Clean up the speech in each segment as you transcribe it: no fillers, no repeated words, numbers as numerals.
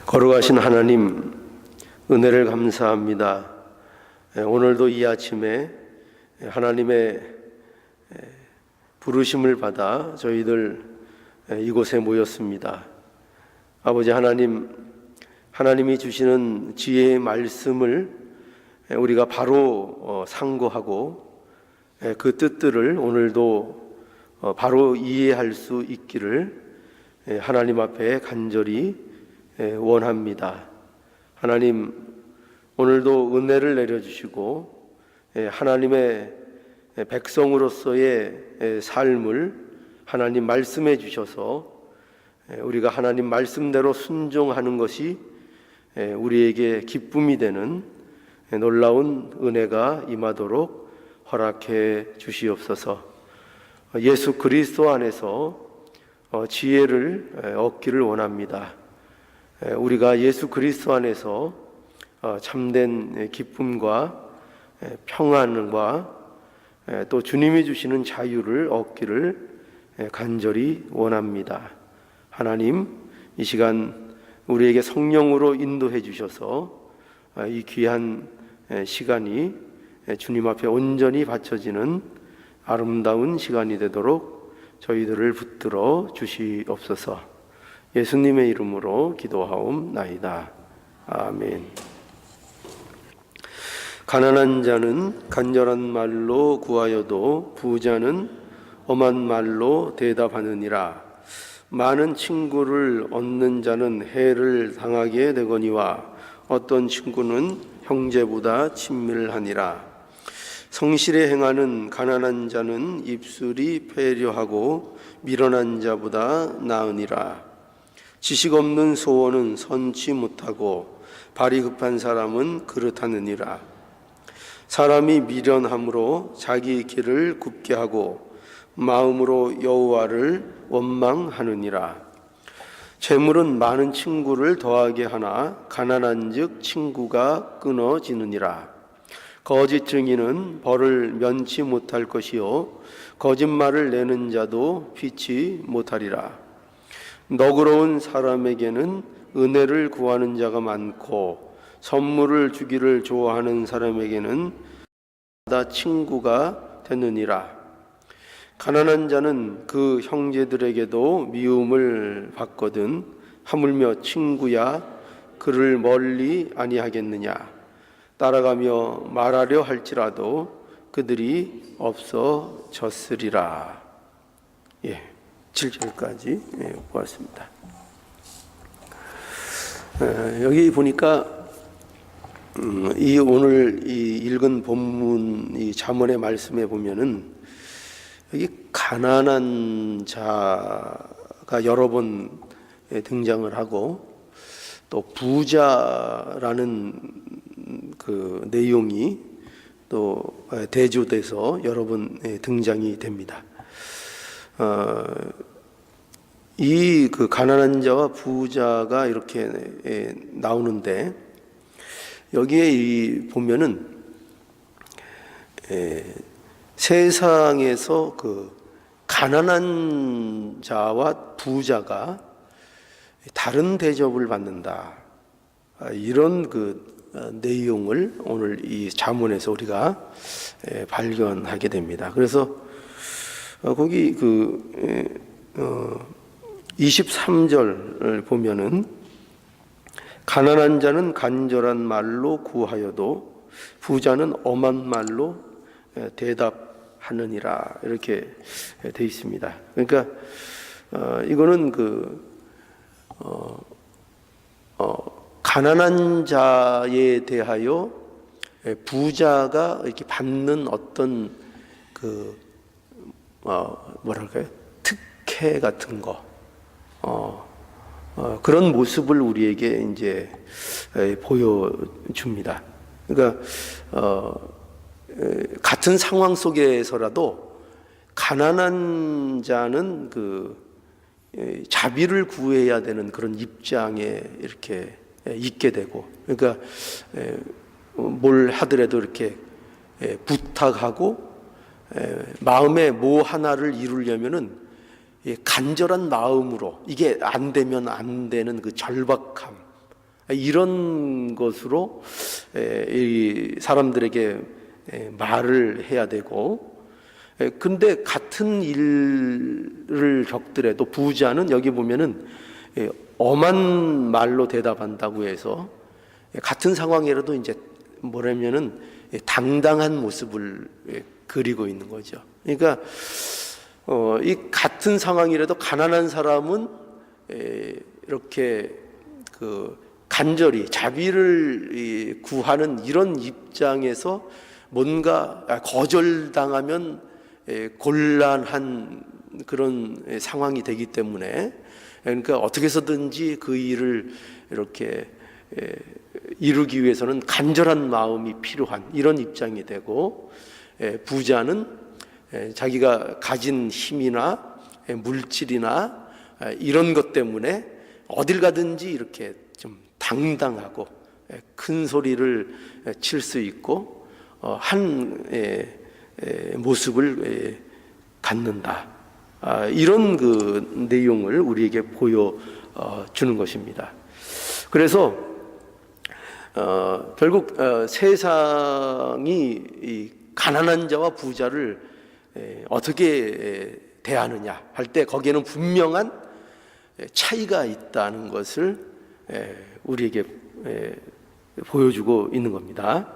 거룩하신 하나님, 은혜를 감사합니다. 오늘도 이 아침에 하나님의 부르심을 받아 저희들 이곳에 모였습니다. 아버지 하나님, 하나님이 주시는 지혜의 말씀을 우리가 바로 상고하고 그 뜻들을 오늘도 바로 이해할 수 있기를 하나님 앞에 간절히 원합니다. 하나님, 오늘도 은혜를 내려주시고 하나님의 백성으로서의 삶을 하나님 말씀해 주셔서 우리가 하나님 말씀대로 순종하는 것이 우리에게 기쁨이 되는 놀라운 은혜가 임하도록 허락해 주시옵소서. 예수 그리스도 안에서 지혜를 얻기를 원합니다. 우리가 예수 그리스도 안에서 참된 기쁨과 평안과 또 주님이 주시는 자유를 얻기를 간절히 원합니다. 하나님, 이 시간 우리에게 성령으로 인도해 주셔서 이 귀한 시간이 주님 앞에 온전히 바쳐지는 아름다운 시간이 되도록 저희들을 붙들어 주시옵소서. 예수님의 이름으로 기도하옵나이다. 아멘. 가난한 자는 간절한 말로 구하여도 부자는 엄한 말로 대답하느니라. 많은 친구를 얻는 자는 해를 당하게 되거니와 어떤 친구는 형제보다 친밀하니라. 성실에 행하는 가난한 자는 입술이 패려하고 미련한 자보다 나으니라. 지식 없는 소원은 선치 못하고 발이 급한 사람은 그렇다느니라. 사람이 미련함으로 자기 길을 굽게 하고 마음으로 여호와를 원망하느니라. 재물은 많은 친구를 더하게 하나 가난한즉 친구가 끊어지느니라. 거짓 증인은 벌을 면치 못할 것이요 거짓말을 내는 자도 피치 못하리라. 너그러운 사람에게는 은혜를 구하는 자가 많고 선물을 주기를 좋아하는 사람에게는 다 친구가 되느니라. 가난한 자는 그 형제들에게도 미움을 받거든 하물며 친구야 그를 멀리 아니하겠느냐. 따라가며 말하려 할지라도 그들이 없어졌으리라. 7절까지 보았습니다. 여기 보니까 이 오늘 이 읽은 본문 이 잠언의 말씀에 보면은 여기 가난한 자가 여러 번 등장을 하고 또 부자라는 그 내용이 또 대조돼서 여러 번 등장이 됩니다. 이 그 가난한 자와 부자가 이렇게 나오는데 여기에 이 보면은 세상에서 그 가난한 자와 부자가 다른 대접을 받는다, 이런 그 내용을 오늘 이 잠언에서 우리가 발견하게 됩니다. 그래서 거기 그 23절을 보면은 가난한 자는 간절한 말로 구하여도 부자는 엄한 말로 대답하느니라, 이렇게 돼 있습니다. 그러니까 이거는 가난한 자에 대하여 부자가 이렇게 받는 어떤 뭐랄까요, 특혜 같은 거, 그런 모습을 우리에게 이제 보여줍니다. 그러니까 같은 상황 속에서라도 가난한 자는 자비를 구해야 되는 그런 입장에 이렇게 있게 되고, 그러니까 뭘 하더라도 이렇게 부탁하고 마음에 뭐 하나를 이루려면은 간절한 마음으로, 이게 안 되면 안 되는 그 절박함, 이런 것으로 이 사람들에게 말을 해야 되고, 근데 같은 일을 겪더라도 부자는 여기 보면은 엄한 말로 대답한다고 해서 같은 상황이라도 이제 뭐라면은 당당한 모습을 그리고 있는 거죠. 그러니까 이 같은 상황이라도 가난한 사람은 이렇게 그 간절히 자비를 구하는 이런 입장에서 뭔가 거절당하면 곤란한 그런 상황이 되기 때문에, 그러니까 어떻게 해서든지 그 일을 이렇게 이루기 위해서는 간절한 마음이 필요한 이런 입장이 되고, 부자는 자기가 가진 힘이나 물질이나 이런 것 때문에 어딜 가든지 이렇게 좀 당당하고 큰 소리를 칠 수 있고 한 모습을 갖는다. 이런 그 내용을 우리에게 보여주는 것입니다. 그래서 결국 세상이 이 가난한 자와 부자를 어떻게 대하느냐 할 때 거기에는 분명한 차이가 있다는 것을 우리에게 보여주고 있는 겁니다.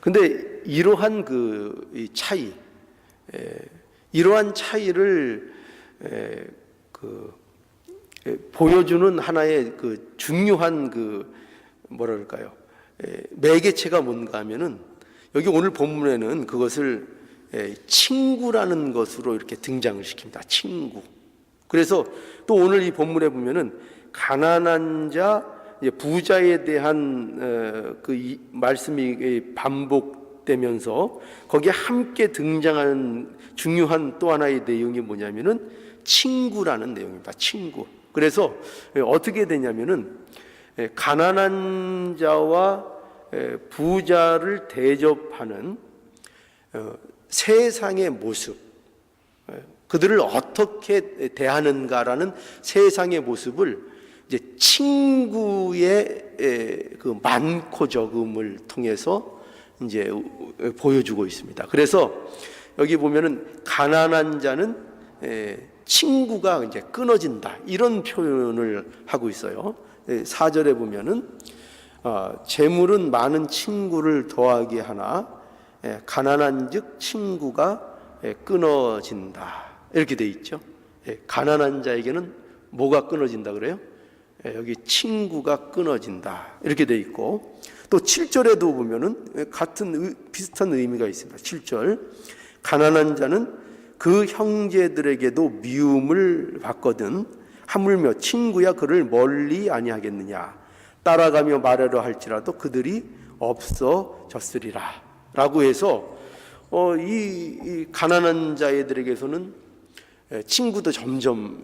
근데 이러한 그 차이, 이러한 차이를 보여주는 하나의 그 중요한 그 뭐랄까요, 매개체가 뭔가 하면은 여기 오늘 본문에는 그것을 친구라는 것으로 이렇게 등장을 시킵니다. 친구. 그래서 또 오늘 이 본문에 보면은 가난한 자, 부자에 대한 그 말씀이 반복되면서 거기에 함께 등장하는 중요한 또 하나의 내용이 뭐냐면은 친구라는 내용입니다. 친구. 그래서 어떻게 되냐면은 가난한 자와 부자를 대접하는 세상의 모습, 그들을 어떻게 대하는가라는 세상의 모습을 이제 친구의 그 많고 적음을 통해서 이제 보여주고 있습니다. 그래서 여기 보면은 가난한 자는 친구가 이제 끊어진다 이런 표현을 하고 있어요. 4절에 보면은 재물은 많은 친구를 더하게 하나 가난한즉 친구가 끊어진다 이렇게 돼 있죠. 가난한 자에게는 뭐가 끊어진다 그래요? 여기 친구가 끊어진다 이렇게 돼 있고, 또 7절에도 보면은 같은 비슷한 의미가 있습니다. 7절 가난한 자는 그 형제들에게도 미움을 받거든 하물며 친구야 그를 멀리 아니하겠느냐 따라가며 말하려 할지라도 그들이 없어졌으리라 라고 해서 이 가난한 자애들에게서는 친구도 점점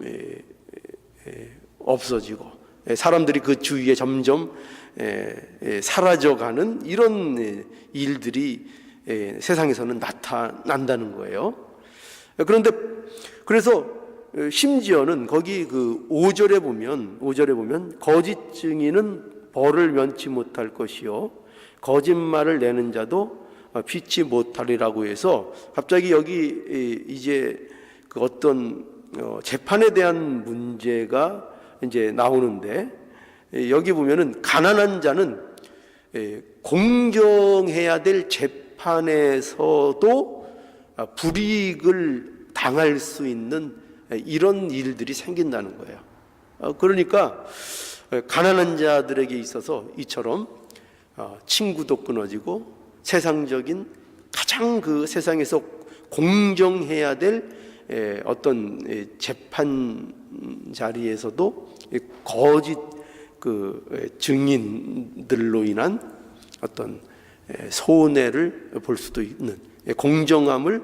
없어지고 사람들이 그 주위에 점점 사라져가는 이런 일들이 세상에서는 나타난다는 거예요. 그런데 그래서 심지어는 거기 그 5절에 보면 거짓 증인은 벌을 면치 못할 것이요 거짓말을 내는 자도 피치 못하리라고 해서 갑자기 여기 이제 그 어떤 재판에 대한 문제가 이제 나오는데, 여기 보면은 가난한 자는 공정해야 될 재판에서도 불이익을 당할 수 있는 이런 일들이 생긴다는 거예요. 그러니까 가난한 자들에게 있어서 이처럼 친구도 끊어지고 세상적인 가장 그 세상에서 공정해야 될 어떤 재판 자리에서도 거짓 그 증인들로 인한 어떤 손해를 볼 수도 있는, 공정함을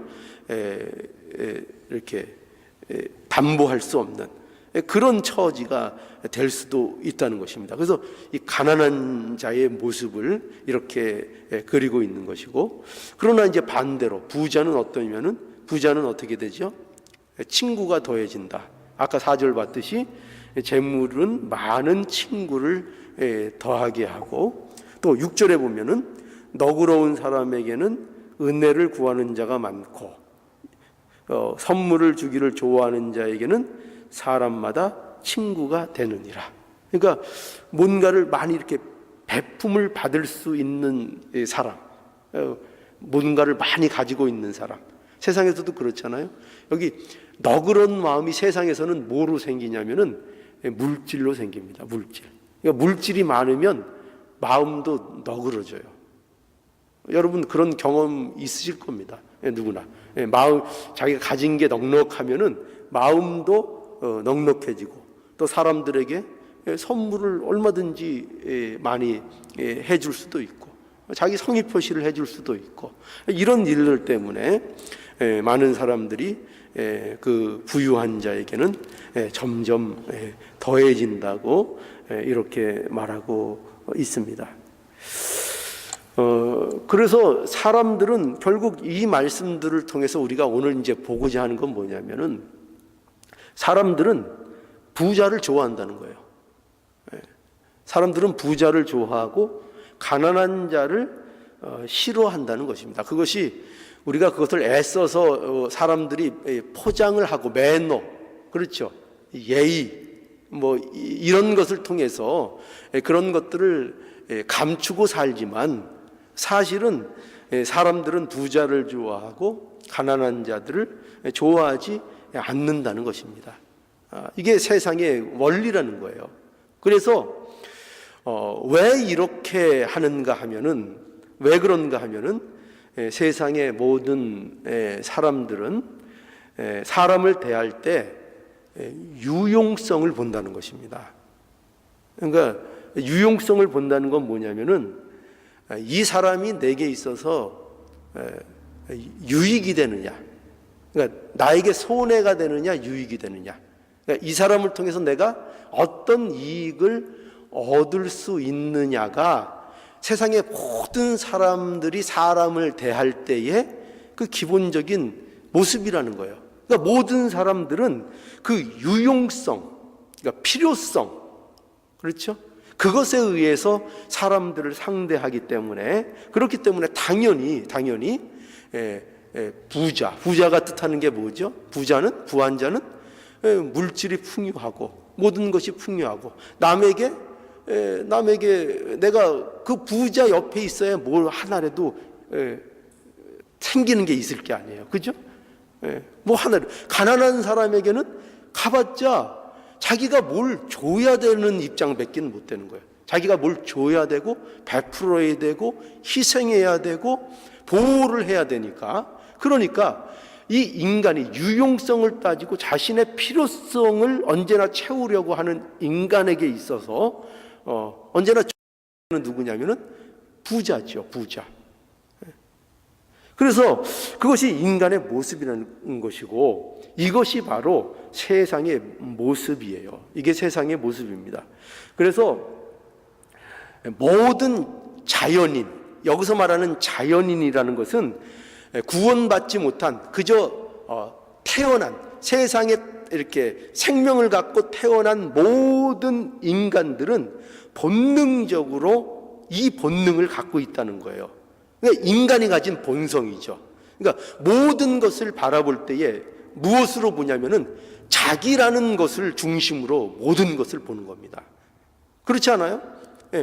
이렇게 담보할 수 없는 그런 처지가 될 수도 있다는 것입니다. 그래서 이 가난한 자의 모습을 이렇게 그리고 있는 것이고, 그러나 이제 반대로 부자는 어떠냐면은 부자는 어떻게 되죠? 친구가 더해진다. 아까 4절 봤듯이 재물은 많은 친구를 더하게 하고, 또 6절에 보면은 너그러운 사람에게는 은혜를 구하는 자가 많고 선물을 주기를 좋아하는 자에게는 사람마다 친구가 되느니라. 그러니까 뭔가를 많이 이렇게 배품을 받을 수 있는 사람, 뭔가를 많이 가지고 있는 사람, 세상에서도 그렇잖아요. 여기 너그러운 마음이 세상에서는 뭐로 생기냐면은 물질로 생깁니다. 물질. 그러니까 물질이 많으면 마음도 너그러져요. 여러분 그런 경험 있으실 겁니다. 누구나. 마음, 자기가 가진 게 넉넉하면은 마음도 넉넉해지고, 또 사람들에게 선물을 얼마든지 많이 해줄 수도 있고, 자기 성의 표시를 해줄 수도 있고, 이런 일들 때문에 많은 사람들이 그 부유한 자에게는 점점 더해진다고 이렇게 말하고 있습니다. 그래서 사람들은 결국 이 말씀들을 통해서 우리가 오늘 이제 보고자 하는 건 뭐냐면은, 사람들은 부자를 좋아한다는 거예요. 사람들은 부자를 좋아하고 가난한 자를 싫어한다는 것입니다. 그것이 우리가 그것을 애써서 사람들이 포장을 하고, 매너, 그렇죠, 예의, 뭐 이런 것을 통해서 그런 것들을 감추고 살지만, 사실은 사람들은 부자를 좋아하고 가난한 자들을 좋아하지 않는다는 것입니다. 이게 세상의 원리라는 거예요. 그래서 왜 이렇게 하는가 하면은, 왜 그런가 하면은 세상의 모든 사람들은 사람을 대할 때 유용성을 본다는 것입니다. 그러니까 유용성을 본다는 건 뭐냐면은, 이 사람이 내게 있어서 유익이 되느냐, 그러니까 나에게 손해가 되느냐 유익이 되느냐, 그러니까 이 사람을 통해서 내가 어떤 이익을 얻을 수 있느냐가 세상의 모든 사람들이 사람을 대할 때의 그 기본적인 모습이라는 거예요. 그러니까 모든 사람들은 그 유용성, 그러니까 필요성, 그렇죠? 그것에 의해서 사람들을 상대하기 때문에, 그렇기 때문에 당연히 부자가 뜻하는 게 뭐죠? 부한 자는 물질이 풍요하고 모든 것이 풍요하고, 남에게 내가 그 부자 옆에 있어야 뭘 하나라도 생기는 게 있을 게 아니에요. 그죠? 뭐 하나, 가난한 사람에게는 가봤자 자기가 뭘 줘야 되는 입장밖에 못 되는 거예요. 자기가 뭘 줘야 되고 베풀어야 되고 희생해야 되고 보호를 해야 되니까. 그러니까 이 인간이 유용성을 따지고 자신의 필요성을 언제나 채우려고 하는 인간에게 있어서 언제나 누구냐면은 부자죠, 부자. 그래서 그것이 인간의 모습이라는 것이고, 이것이 바로 세상의 모습이에요. 이게 세상의 모습입니다. 그래서 모든 자연인, 여기서 말하는 자연인이라는 것은 구원받지 못한, 그저 태어난, 세상에 이렇게 생명을 갖고 태어난 모든 인간들은 본능적으로 이 본능을 갖고 있다는 거예요. 그러니까 인간이 가진 본성이죠. 그러니까 모든 것을 바라볼 때에 무엇으로 보냐면은 자기라는 것을 중심으로 모든 것을 보는 겁니다. 그렇지 않아요?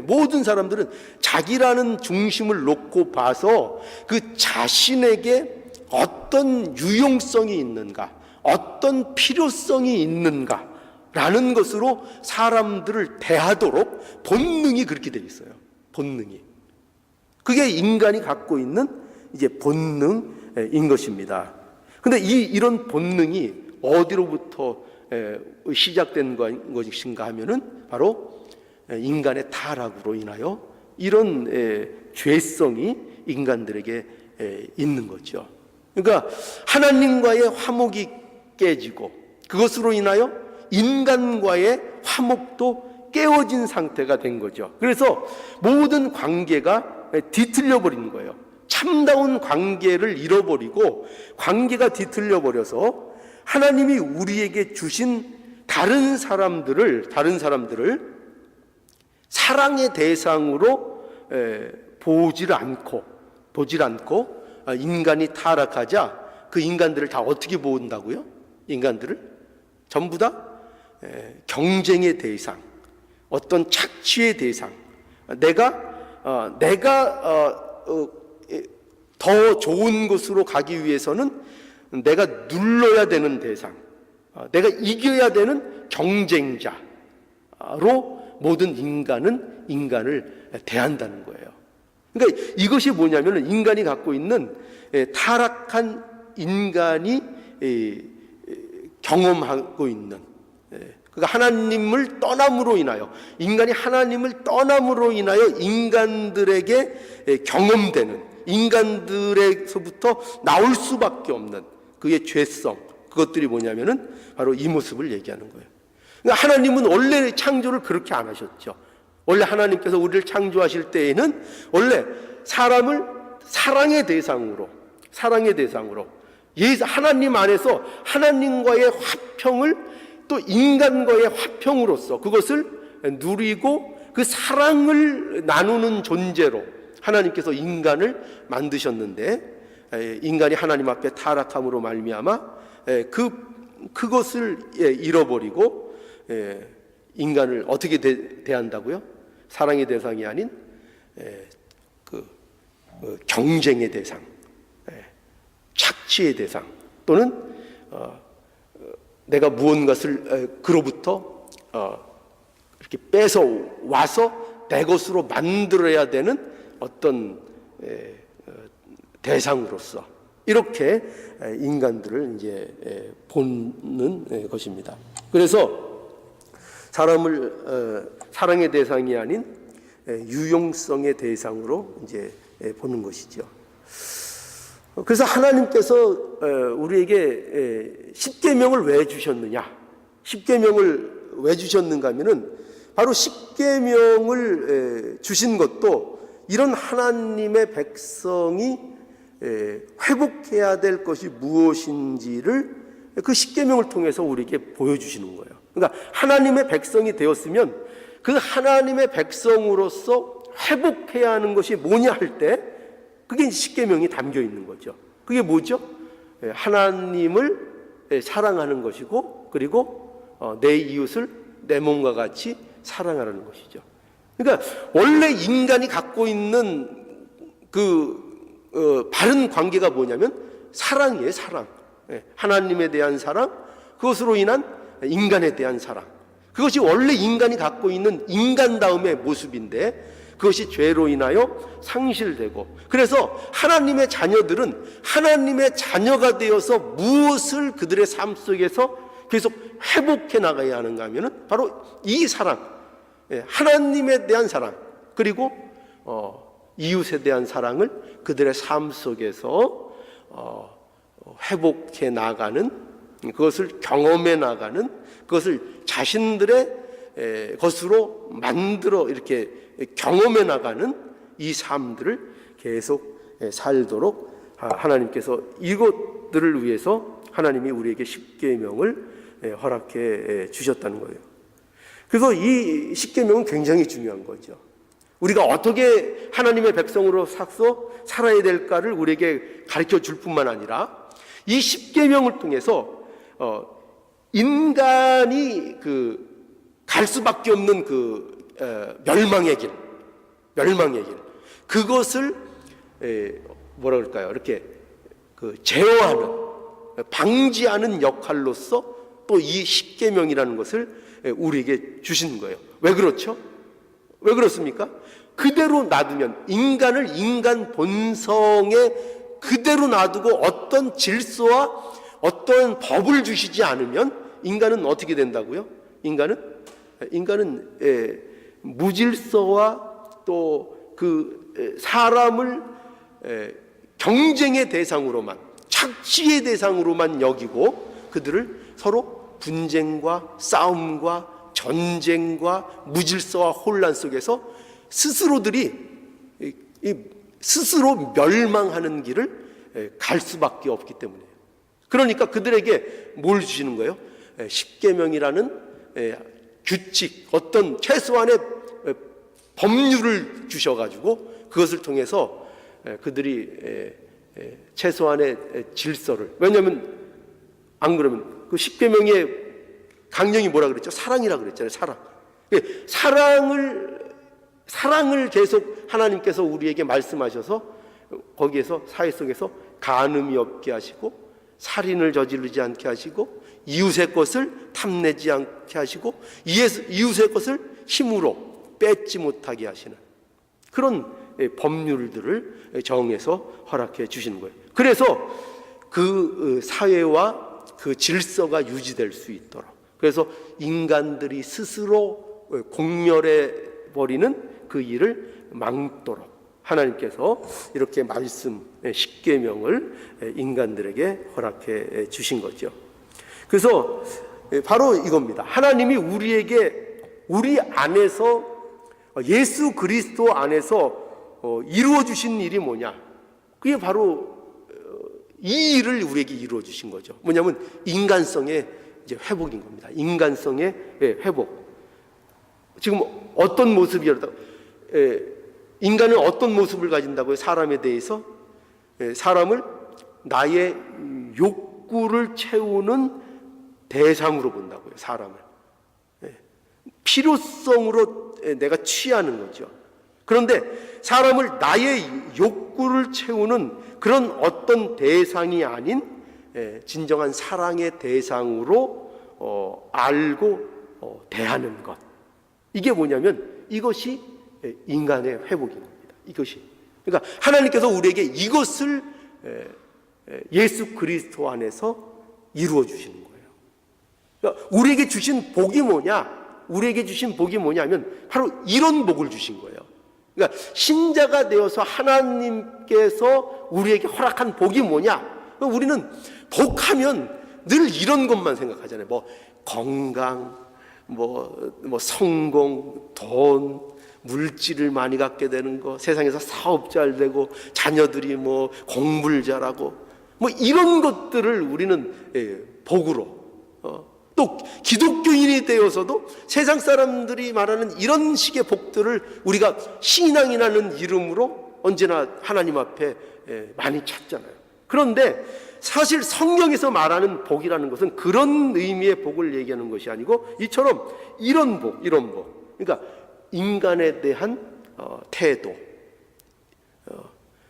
모든 사람들은 자기라는 중심을 놓고 봐서 그 자신에게 어떤 유용성이 있는가, 어떤 필요성이 있는가라는 것으로 사람들을 대하도록 본능이 그렇게 되어 있어요. 본능이. 그게 인간이 갖고 있는 이제 본능인 것입니다. 그런데 이런 본능이 어디로부터 시작된 것인가 하면은 바로 인간의 타락으로 인하여 이런 죄성이 인간들에게 있는 거죠. 그러니까 하나님과의 화목이 깨지고, 그것으로 인하여 인간과의 화목도 깨어진 상태가 된 거죠. 그래서 모든 관계가 뒤틀려 버리는 거예요. 참다운 관계를 잃어버리고 관계가 뒤틀려 버려서 하나님이 우리에게 주신 다른 사람들을 사랑의 대상으로 보질 않고 인간이 타락하자 그 인간들을 다 어떻게 본다고요? 인간들을 전부 다 경쟁의 대상, 어떤 착취의 대상, 내가 더 좋은 곳으로 가기 위해서는 내가 눌러야 되는 대상, 내가 이겨야 되는 경쟁자로 모든 인간을 대한다는 거예요. 그러니까 이것이 뭐냐면 인간이 갖고 있는 타락한 인간이 경험하고 있는, 그러니까 하나님을 떠남으로 인하여, 인간이 하나님을 떠남으로 인하여 인간들에게 경험되는, 인간들에서부터 나올 수밖에 없는 그의 죄성, 그것들이 뭐냐면은 바로 이 모습을 얘기하는 거예요. 그러니까 하나님은 원래 창조를 그렇게 안 하셨죠. 원래 하나님께서 우리를 창조하실 때에는 원래 사람을 사랑의 대상으로 하나님 안에서 하나님과의 화평을 또 인간과의 화평으로서 그것을 누리고 그 사랑을 나누는 존재로 하나님께서 인간을 만드셨는데, 인간이 하나님 앞에 타락함으로 말미암아 그것을 잃어버리고 인간을 어떻게 대한다고요? 사랑의 대상이 아닌 경쟁의 대상, 착취의 대상, 또는 내가 무언가를 그로부터 이렇게 뺏어 와서 내 것으로 만들어야 되는 어떤 대상으로서 이렇게 인간들을 이제 보는 것입니다. 그래서 사람을 사랑의 대상이 아닌 유용성의 대상으로 이제 보는 것이죠. 그래서 하나님께서 우리에게 십계명을 왜 주셨느냐? 십계명을 왜 주셨는가 하면은 바로 십계명을 주신 것도 이런 하나님의 백성이 회복해야 될 것이 무엇인지를 그 십계명을 통해서 우리에게 보여주시는 거예요. 그러니까 하나님의 백성이 되었으면 그 하나님의 백성으로서 회복해야 하는 것이 뭐냐 할 때 그게 십계명이 담겨 있는 거죠. 그게 뭐죠? 하나님을 사랑하는 것이고, 그리고 내 이웃을 내 몸과 같이 사랑하라는 것이죠. 그러니까 원래 인간이 갖고 있는 바른 관계가 뭐냐면 사랑이에요. 사랑. 하나님에 대한 사랑, 그것으로 인한 인간에 대한 사랑, 그것이 원래 인간이 갖고 있는 인간다움의 모습인데 그것이 죄로 인하여 상실되고, 그래서 하나님의 자녀들은 하나님의 자녀가 되어서 무엇을 그들의 삶 속에서 계속 회복해 나가야 하는가 하면은 바로 이 사랑, 하나님에 대한 사랑, 그리고 이웃에 대한 사랑을 그들의 삶 속에서 회복해 나가는, 그것을 경험해 나가는, 그것을 자신들의 것으로 만들어 이렇게 경험해 나가는 이 삶들을 계속 살도록 하나님께서 이것들을 위해서 하나님이 우리에게 십계명을 허락해 주셨다는 거예요. 그래서 이 십계명은 굉장히 중요한 거죠. 우리가 어떻게 하나님의 백성으로 살아야 될까를 우리에게 가르쳐 줄 뿐만 아니라 이 십계명을 통해서 인간이 갈 수밖에 없는 멸망의 길, 그것을 뭐라 그럴까요? 이렇게 제어하는, 방지하는 역할로서 또 이 십계명이라는 것을 우리에게 주시는 거예요. 왜 그렇죠? 왜 그렇습니까? 그대로 놔두면, 인간을 인간 본성에 그대로 놔두고 어떤 질서와 어떤 법을 주시지 않으면 인간은 어떻게 된다고요? 인간은 무질서와 또 사람을 경쟁의 대상으로만, 착취의 대상으로만 여기고 그들을 서로 분쟁과 싸움과 전쟁과 무질서와 혼란 속에서 스스로들이 스스로 멸망하는 길을 갈 수밖에 없기 때문이에요. 그러니까 그들에게 뭘 주시는 거예요? 십계명이라는 규칙, 어떤 최소한의 법률을 주셔가지고 그것을 통해서 그들이 최소한의 질서를, 왜냐하면 안 그러면 그 십계명의 강령이 뭐라 그랬죠? 사랑이라 그랬잖아요. 사랑을 계속 하나님께서 우리에게 말씀하셔서 거기에서 사회 속에서 간음이 없게 하시고, 살인을 저지르지 않게 하시고, 이웃의 것을 탐내지 않게 하시고, 이웃의 것을 힘으로 뺏지 못하게 하시는 그런 법률들을 정해서 허락해 주시는 거예요. 그래서 그 사회와 그 질서가 유지될 수 있도록, 그래서 인간들이 스스로 공멸해 버리는 그 일을 막도록 하나님께서 이렇게 십계명을 인간들에게 허락해 주신 거죠. 그래서 바로 이겁니다. 하나님이 우리 안에서, 예수 그리스도 안에서 이루어 주신 일이 뭐냐? 그게 바로 이 일을 우리에게 이루어 주신 거죠. 뭐냐면 인간성의 이제 회복인 겁니다. 인간성의 회복. 지금 어떤 모습이었다? 인간은 어떤 모습을 가진다고요? 사람에 대해서 사람을 나의 욕구를 채우는 대상으로 본다고요. 사람을 필요성으로 내가 취하는 거죠. 그런데 사람을 나의 욕구를 채우는 그런 어떤 대상이 아닌 진정한 사랑의 대상으로 알고 대하는 것, 이게 뭐냐면 이것이 인간의 회복인 겁니다. 이것이, 그러니까 하나님께서 우리에게 이것을 예수 그리스도 안에서 이루어 주시는 거예요. 그러니까 우리에게 주신 복이 뭐냐? 우리에게 주신 복이 뭐냐면 바로 이런 복을 주신 거예요. 그러니까 신자가 되어서 하나님께서 우리에게 허락한 복이 뭐냐? 우리는 복하면 늘 이런 것만 생각하잖아요. 뭐 건강, 뭐 성공, 돈, 물질을 많이 갖게 되는 거, 세상에서 사업 잘 되고, 자녀들이 뭐 공부를 잘하고, 뭐 이런 것들을 우리는 복으로, 또 기독교인이 되어서도 세상 사람들이 말하는 이런 식의 복들을 우리가 신앙이라는 이름으로 언제나 하나님 앞에 많이 찾잖아요. 그런데 사실 성경에서 말하는 복이라는 것은 그런 의미의 복을 얘기하는 것이 아니고, 이처럼 이런 복, 그러니까 인간에 대한 태도.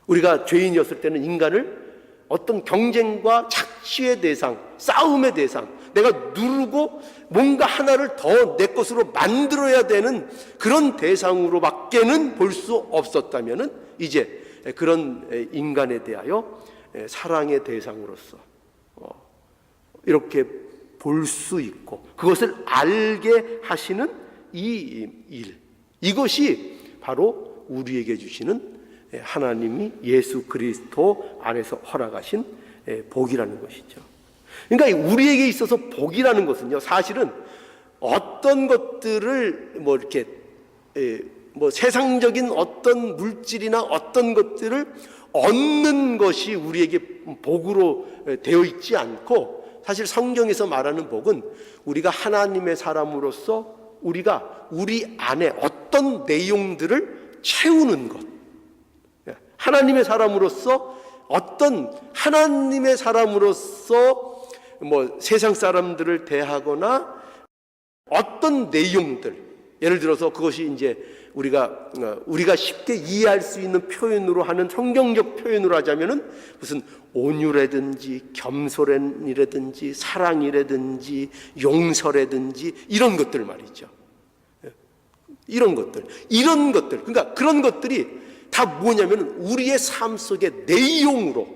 우리가 죄인이었을 때는 인간을 어떤 경쟁과 착취의 대상, 싸움의 대상, 내가 누르고 뭔가 하나를 더 내 것으로 만들어야 되는 그런 대상으로밖에는 볼 수 없었다면은, 이제 그런 인간에 대하여 사랑의 대상으로서 이렇게 볼 수 있고, 그것을 알게 하시는 이 일, 이것이 바로 우리에게 주시는 하나님이 예수 그리스도 안에서 허락하신 복이라는 것이죠. 그러니까 우리에게 있어서 복이라는 것은요, 사실은 어떤 것들을 이렇게 세상적인 어떤 물질이나 어떤 것들을 얻는 것이 우리에게 복으로 되어 있지 않고, 사실 성경에서 말하는 복은 우리가 하나님의 사람으로서 우리가 우리 안에 어떤 내용들을 채우는 것, 하나님의 사람으로서 세상 사람들을 대하거나 어떤 내용들, 예를 들어서 그것이 이제 우리가 쉽게 이해할 수 있는 표현으로 하는, 성경적 표현으로 하자면은 무슨 온유라든지 겸손이라든지 사랑이라든지 용서라든지 이런 것들 말이죠. 이런 것들, 그러니까 그런 것들이 다 뭐냐면 우리의 삶 속의 내용으로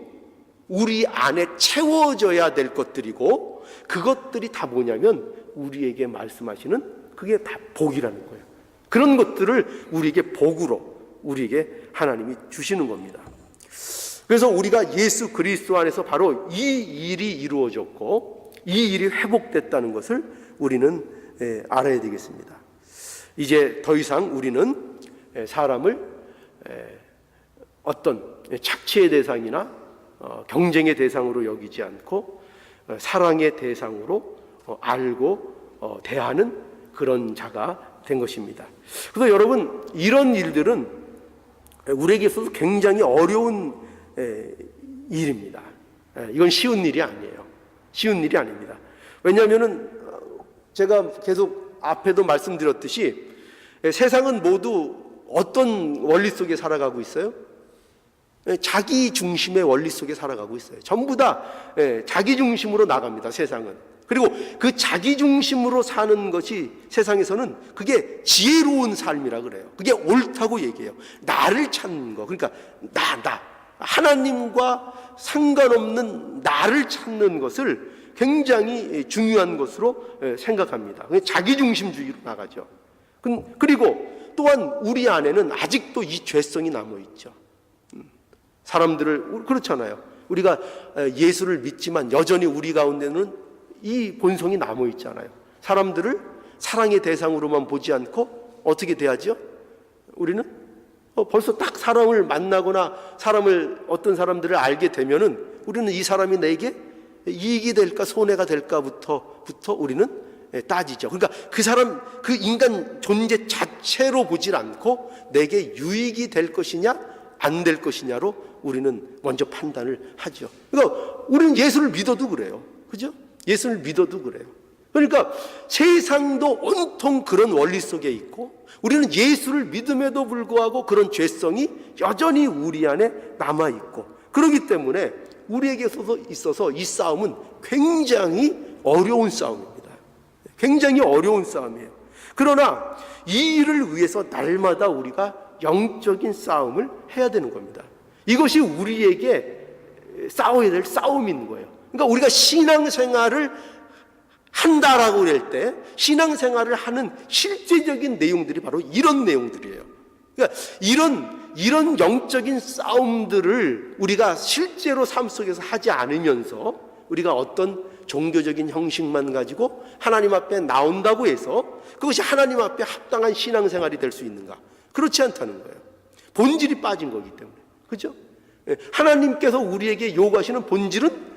우리 안에 채워져야 될 것들이고, 그것들이 다 뭐냐면 우리에게 말씀하시는, 그게 다 복이라는 거예요. 그런 것들을 우리에게 복으로 우리에게 하나님이 주시는 겁니다. 그래서 우리가 예수 그리스도 안에서 바로 이 일이 이루어졌고 이 일이 회복됐다는 것을 우리는 알아야 되겠습니다. 이제 더 이상 우리는 사람을 어떤 착취의 대상이나 경쟁의 대상으로 여기지 않고 사랑의 대상으로 알고 대하는 그런 자가 된 것입니다. 그래서 여러분, 이런 일들은 우리에게 있어서 굉장히 어려운 일입니다. 이건 쉬운 일이 아니에요. 쉬운 일이 아닙니다. 왜냐하면은 제가 계속 앞에도 말씀드렸듯이 세상은 모두 어떤 원리 속에 살아가고 있어요? 자기 중심의 원리 속에 살아가고 있어요. 전부 다 자기 중심으로 나갑니다, 세상은. 그리고 그 자기 중심으로 사는 것이 세상에서는 그게 지혜로운 삶이라 그래요. 그게 옳다고 얘기해요. 나를 찾는 거. 그러니까 나. 하나님과 상관없는 나를 찾는 것을 굉장히 중요한 것으로 생각합니다. 자기중심주의로 나가죠. 그리고 또한 우리 안에는 아직도 이 죄성이 남아있죠. 사람들을, 그렇잖아요. 우리가 예수를 믿지만 여전히 우리 가운데는 이 본성이 남아있잖아요. 사람들을 사랑의 대상으로만 보지 않고 어떻게 대하죠? 우리는 벌써 딱 사람을 만나거나 어떤 사람들을 알게 되면은 우리는 이 사람이 내게 이익이 될까 손해가 될까부터 우리는 따지죠. 그러니까 그 인간 존재 자체로 보질 않고 내게 유익이 될 것이냐 안 될 것이냐로 우리는 먼저 판단을 하죠. 그러니까 우리는 예수를 믿어도 그래요. 그죠? 예수를 믿어도 그래요. 그러니까 세상도 온통 그런 원리 속에 있고 우리는 예수를 믿음에도 불구하고 그런 죄성이 여전히 우리 안에 남아있고, 그렇기 때문에 우리에게 있어서 이 싸움은 굉장히 어려운 싸움입니다. 굉장히 어려운 싸움이에요. 그러나 이 일을 위해서 날마다 우리가 영적인 싸움을 해야 되는 겁니다. 이것이 우리에게 싸워야 될 싸움인 거예요. 그러니까 우리가 신앙생활을 한다라고 할 때 신앙생활을 하는 실제적인 내용들이 바로 이런 내용들이에요. 그러니까 이런 영적인 싸움들을 우리가 실제로 삶 속에서 하지 않으면서 우리가 어떤 종교적인 형식만 가지고 하나님 앞에 나온다고 해서 그것이 하나님 앞에 합당한 신앙생활이 될 수 있는가? 그렇지 않다는 거예요. 본질이 빠진 거기 때문에. 그죠? 하나님께서 우리에게 요구하시는 본질은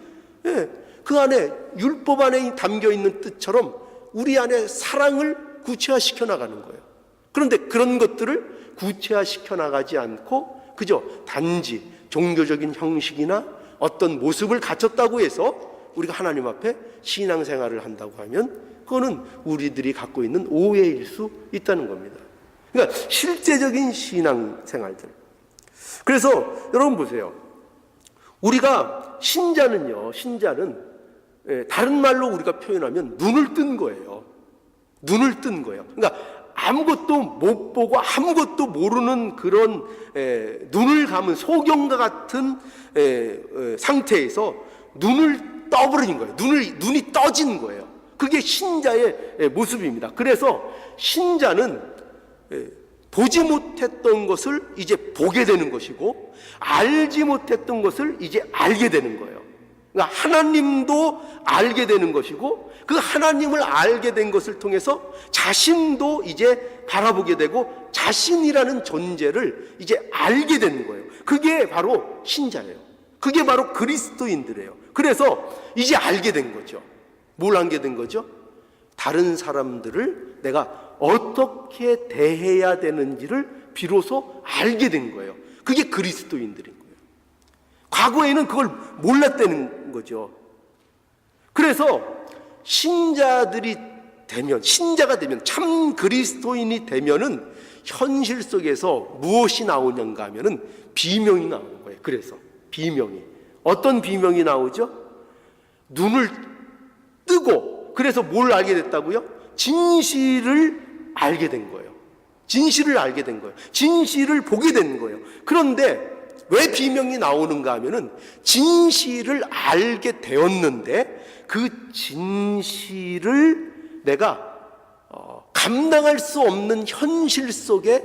그 안에 율법 안에 담겨 있는 뜻처럼 우리 안에 사랑을 구체화시켜 나가는 거예요. 그런데 그런 것들을 구체화시켜 나가지 않고 그저 단지 종교적인 형식이나 어떤 모습을 갖췄다고 해서 우리가 하나님 앞에 신앙생활을 한다고 하면 그거는 우리들이 갖고 있는 오해일 수 있다는 겁니다. 그러니까 실제적인 신앙생활들. 그래서 여러분 보세요. 우리가 신자는 다른 말로 우리가 표현하면 눈을 뜬 거예요. 눈을 뜬 거예요. 그러니까 아무것도 못 보고 아무것도 모르는 그런 눈을 감은 소경과 같은 상태에서 눈을 떠버린 거예요. 눈이 떠진 거예요. 그게 신자의 모습입니다. 그래서 신자는 보지 못했던 것을 이제 보게 되는 것이고 알지 못했던 것을 이제 알게 되는 거예요. 그러니까 하나님도 알게 되는 것이고 그 하나님을 알게 된 것을 통해서 자신도 이제 바라보게 되고 자신이라는 존재를 이제 알게 되는 거예요. 그게 바로 신자예요. 그게 바로 그리스도인들이에요. 그래서 이제 알게 된 거죠. 뭘 알게 된 거죠? 다른 사람들을 내가 어떻게 대해야 되는지를 비로소 알게 된 거예요. 그게 그리스도인들인 거예요. 과거에는 그걸 몰랐다는 거죠. 그래서 신자가 되면 참 그리스도인이 되면은 현실 속에서 무엇이 나오는가 하면은 비명이 나오는 거예요. 그래서 비명이 어떤 비명이 나오죠? 눈을 뜨고 그래서 뭘 알게 됐다고요? 진실을 알게 된 거예요. 진실을 알게 된 거예요. 진실을 보게 된 거예요. 그런데 왜 비명이 나오는가 하면은 진실을 알게 되었는데 그 진실을 내가 감당할 수 없는 현실 속에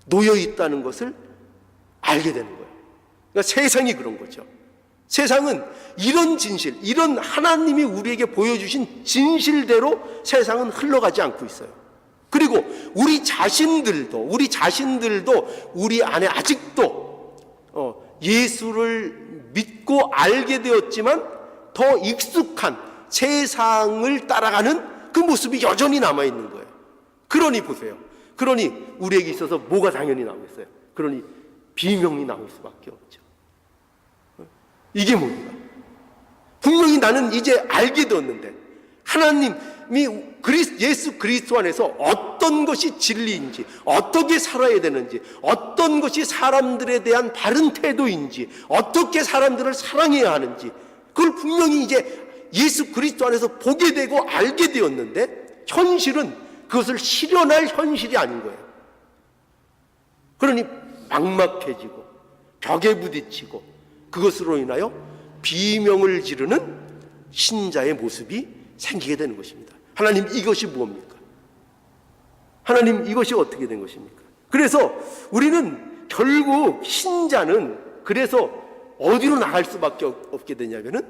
놓여 있다는 것을 알게 되는 거예요. 그러니까 세상이 그런 거죠. 세상은 이런 진실, 이런 하나님이 우리에게 보여주신 진실대로 세상은 흘러가지 않고 있어요. 그리고 우리 자신들도 우리 안에 아직도 예수를 믿고 알게 되었지만 더 익숙한 세상을 따라가는 그 모습이 여전히 남아있는 거예요. 그러니 보세요. 그러니 우리에게 있어서 뭐가 당연히 나오겠어요? 그러니 비명이 나올 수밖에 없죠. 이게 뭡니까? 분명히 나는 이제 알게 되었는데 하나님이 예수 그리스도 안에서 어떤 것이 진리인지, 어떻게 살아야 되는지, 어떤 것이 사람들에 대한 바른 태도인지, 어떻게 사람들을 사랑해야 하는지, 그걸 분명히 이제 예수 그리스도 안에서 보게 되고 알게 되었는데 현실은 그것을 실현할 현실이 아닌 거예요. 그러니 막막해지고 벽에 부딪히고 그것으로 인하여 비명을 지르는 신자의 모습이 생기게 되는 것입니다. 하나님, 이것이 무엇입니까? 하나님, 이것이 어떻게 된 것입니까? 그래서 우리는 결국 신자는 그래서 어디로 나갈 수밖에 없게 되냐면은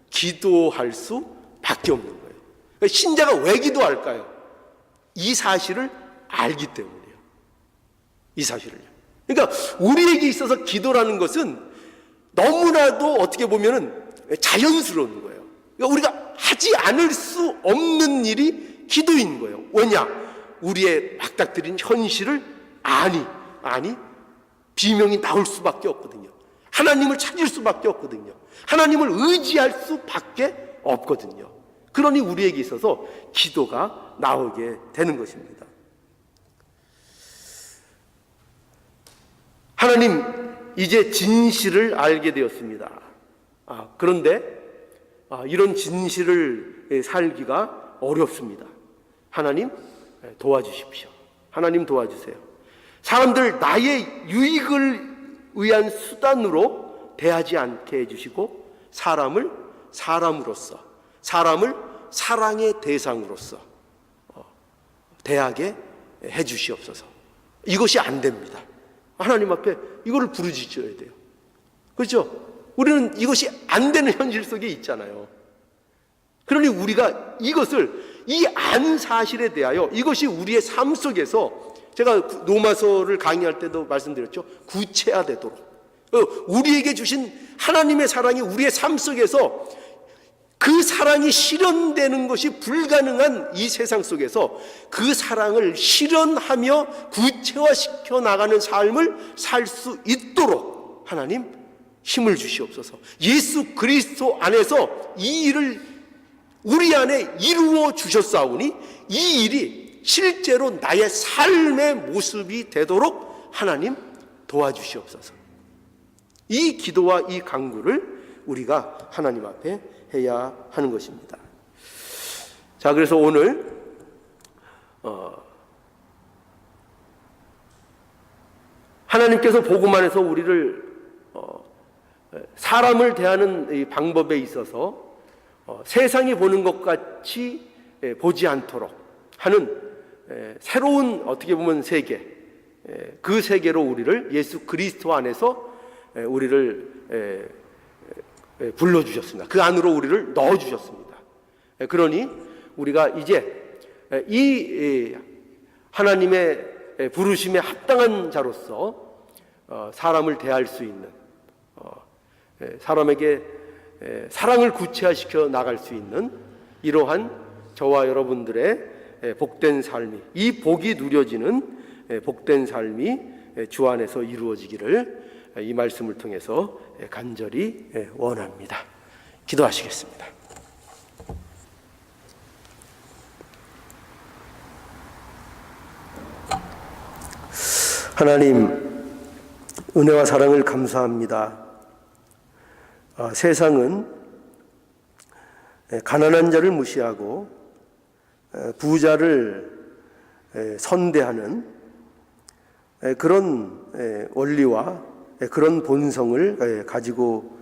기도할 수밖에 없는 거예요. 그러니까 신자가 왜 기도할까요? 이 사실을 알기 때문이에요. 이 사실을요. 그러니까 우리에게 있어서 기도라는 것은 너무나도 어떻게 보면은 자연스러운 거예요. 그러니까 우리가 하지 않을 수 없는 일이 기도인 거예요. 왜냐? 우리의 막닥뜨린 현실을 아니 비명이 나올 수밖에 없거든요. 하나님을 찾을 수밖에 없거든요. 하나님을 의지할 수밖에 없거든요. 그러니 우리에게 있어서 기도가 나오게 되는 것입니다. 하나님, 이제 진실을 알게 되었습니다. 그런데 이런 진실을 살기가 어렵습니다. 하나님 도와주십시오. 하나님 도와주세요. 사람들 나의 유익을 위한 수단으로 대하지 않게 해주시고 사람을 사람으로서, 사람을 사랑의 대상으로서 대하게 해주시옵소서. 이것이 안 됩니다. 하나님 앞에 이거를 부르짖어야 돼요. 그렇죠? 우리는 이것이 안 되는 현실 속에 있잖아요. 그러니 우리가 이것을, 이 안 사실에 대하여 이것이 우리의 삶 속에서, 제가 로마서를 강의할 때도 말씀드렸죠. 구체화되도록 우리에게 주신 하나님의 사랑이 우리의 삶 속에서 그 사랑이 실현되는 것이 불가능한 이 세상 속에서 그 사랑을 실현하며 구체화시켜 나가는 삶을 살 수 있도록 하나님 힘을 주시옵소서. 예수 그리스도 안에서 이 일을 우리 안에 이루어 주셨사오니 이 일이 실제로 나의 삶의 모습이 되도록 하나님 도와주시옵소서. 이 기도와 이 간구를 우리가 하나님 앞에 해야 하는 것입니다. 자, 그래서 오늘 하나님께서 복음 안에서 우리를 사람을 대하는 이 방법에 있어서 세상이 보는 것 같이 보지 않도록 하는 새로운, 어떻게 보면 세계, 그 세계로 우리를 예수 그리스도 안에서 우리를 불러주셨습니다. 그 안으로 우리를 넣어주셨습니다. 그러니 우리가 이제 이 하나님의 부르심에 합당한 자로서 사람을 대할 수 있는, 사람에게 사랑을 구체화시켜 나갈 수 있는 이러한 저와 여러분들의 복된 삶이, 이 복이 누려지는 복된 삶이 주 안에서 이루어지기를 이 말씀을 통해서 간절히 원합니다. 기도하시겠습니다. 하나님, 은혜와 사랑을 감사합니다. 세상은 가난한 자를 무시하고 부자를 선대하는 그런 원리와 그런 본성을 가지고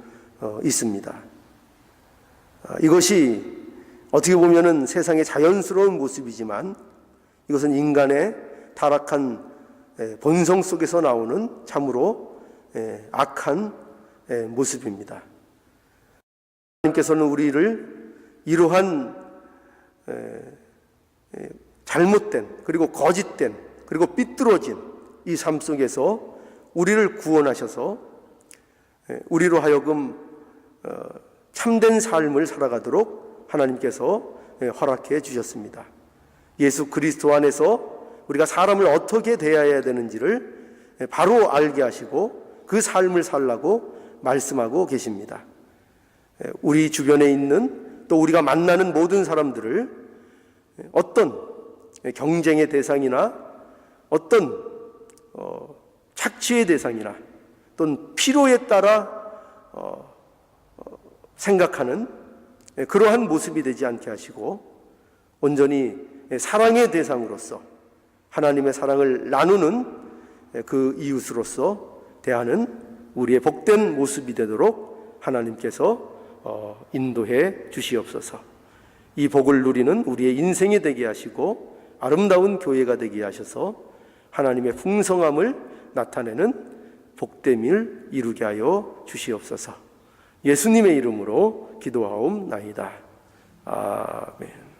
있습니다. 이것이 어떻게 보면은 세상의 자연스러운 모습이지만 이것은 인간의 타락한 본성 속에서 나오는 참으로 악한 모습입니다. 하나님께서는 우리를 이러한 잘못된, 그리고 거짓된, 그리고 삐뚤어진 이 삶 속에서 우리를 구원하셔서 우리로 하여금 참된 삶을 살아가도록 하나님께서 허락해 주셨습니다. 예수 그리스도 안에서 우리가 사람을 어떻게 대해야 되는지를 바로 알게 하시고 그 삶을 살라고 말씀하고 계십니다. 우리 주변에 있는 또 우리가 만나는 모든 사람들을 어떤 경쟁의 대상이나 어떤 착취의 대상이나 또는 필요에 따라 생각하는 그러한 모습이 되지 않게 하시고 온전히 사랑의 대상으로서 하나님의 사랑을 나누는 그 이웃으로서 대하는 우리의 복된 모습이 되도록 하나님께서 인도해 주시옵소서. 이 복을 누리는 우리의 인생이 되게 하시고 아름다운 교회가 되게 하셔서 하나님의 풍성함을 나타내는 복됨을 이루게 하여 주시옵소서. 예수님의 이름으로 기도하옵나이다. 아멘.